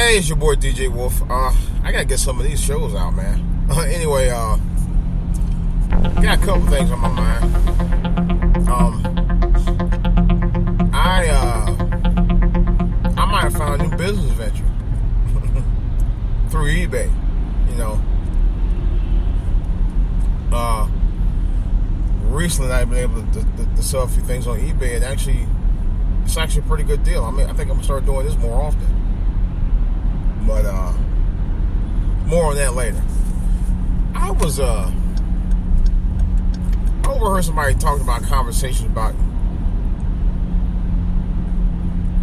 Hey, it's your boy DJ Wolf. I gotta get some of these shows out, man. Anyway, got a couple things on my mind. I might have found a new business venture through eBay. You know, recently I've been able to sell a few things on eBay, and it's actually a pretty good deal. I mean, I think I'm gonna start doing this more often. But more on that later. I overheard somebody talking about conversations about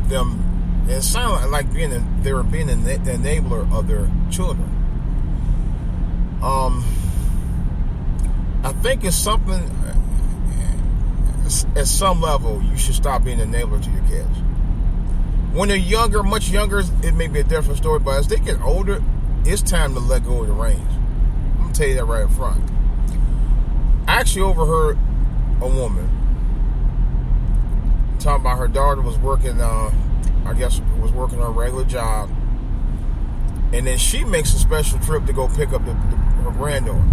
them. It sounded like they were being the enabler of their children. I think it's something. At some level, you should stop being an enabler to your kids. When they're younger, much younger, it may be a different story, but as they get older, it's time to let go of the reins. I'm going to tell you that right up front. I actually overheard a woman talking about her daughter was working, was working her regular job, and then she makes a special trip to go pick up her granddaughter.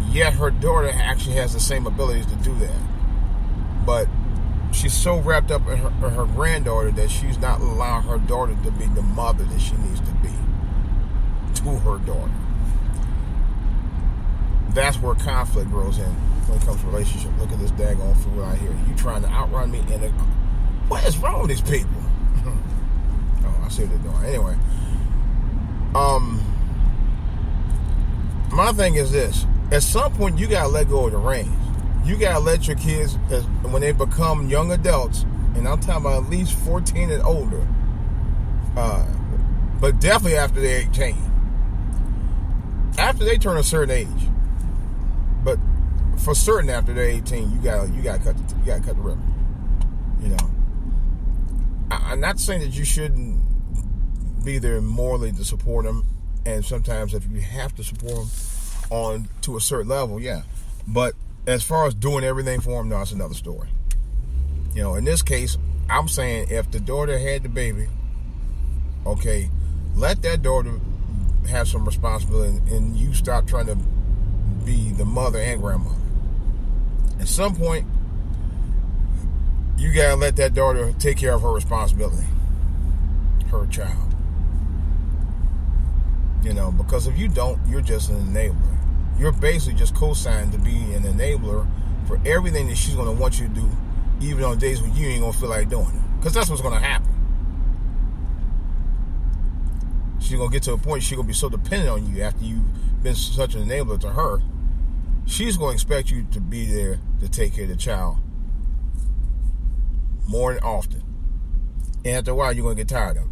Yet her daughter actually has the same abilities to do that. But she's so wrapped up in her granddaughter that she's not allowing her daughter to be the mother that she needs to be to her daughter. That's where conflict grows in when it comes to relationship. Look at this daggone fool out here. You trying to outrun me, and what is wrong with these people? Oh, I see what they're doing. Anyway, my thing is this: at some point, you gotta let go of the reins. You gotta let your kids, when they become young adults, and I'm talking about at least 14 and older, but definitely after they're 18. After they turn a certain age, but for certain after they're 18, you gotta cut the ribbon. You know, I'm not saying that you shouldn't be there morally to support them, and sometimes if you have to support them on to a certain level, yeah, but as far as doing everything for him, no, it's another story. You know, in this case, I'm saying if the daughter had the baby, okay, let that daughter have some responsibility, and you stop trying to be the mother and grandmother. At some point, you gotta let that daughter take care of her responsibility, her child. You know, because if you don't, you're just an enabler. You're basically just co-signed to be an enabler for everything that she's going to want you to do, even on days when you ain't going to feel like doing it. Because that's what's going to happen. She's going to get to a point she's going to be so dependent on you after you've been such an enabler to her. She's going to expect you to be there to take care of the child more than often. And after a while, you're going to get tired of it.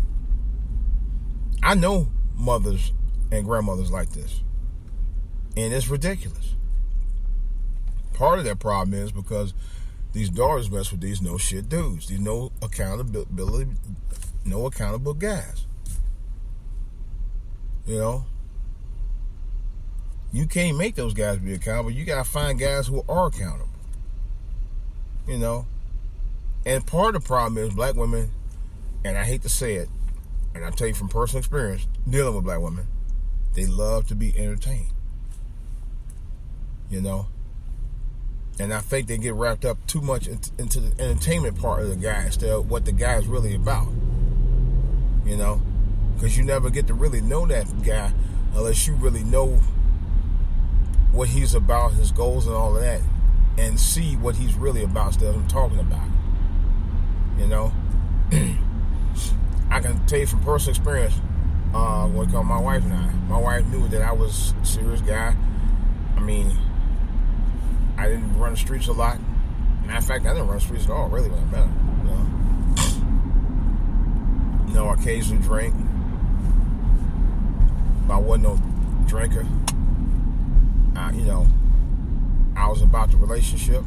I know mothers and grandmothers like this. And it's ridiculous. Part of that problem is because these daughters mess with these no shit dudes. These no accountable guys. You know? You can't make those guys be accountable. You gotta find guys who are accountable. You know? And part of the problem is black women, and I hate to say it, and I'll tell you from personal experience, dealing with black women, they love to be entertained. You know, and I think they get wrapped up too much into the entertainment part of the guy instead of what the guy is really about. You know, because you never get to really know that guy unless you really know what he's about, his goals and all of that, and see what he's really about instead of him talking about it. You know, I can tell you from personal experience, when it comes to my wife and I. My wife knew that I was a serious guy. I mean, I didn't run the streets a lot. Matter of fact, I didn't run the streets at all, really, when I met her. You know, I occasionally drank. But I wasn't no drinker. You know, I was about the relationship.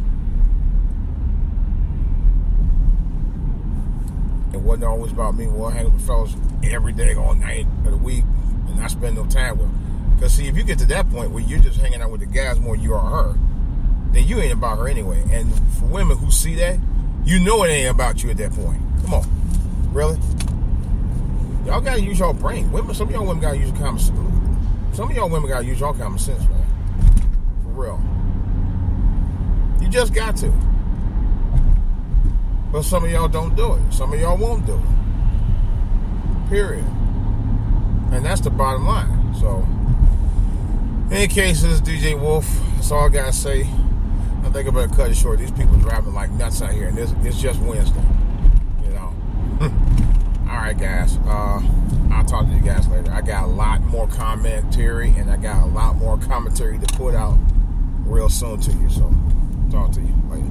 It wasn't always about me. Well, I hang with fellas every day, all night of the week, and not spend no time with them. Because, see, if you get to that point where you're just hanging out with the guys more than you are her, then you ain't about her anyway. And for women who see that, you know it ain't about you at that point. Come on. Really? Y'all gotta use your brain. Women, some of y'all women gotta use common sense. Some of y'all women gotta use your common sense, man. For real. You just got to. But some of y'all don't do it. Some of y'all won't do it. Period. And that's the bottom line. So, in any case, this is DJ Wolf. That's all I gotta say. I think I better cut it short. These people driving like nuts out here, and it's just Wednesday. You know. All right, guys. I'll talk to you guys later. I got a lot more commentary, and I got a lot more commentary to put out real soon to you. So, talk to you later.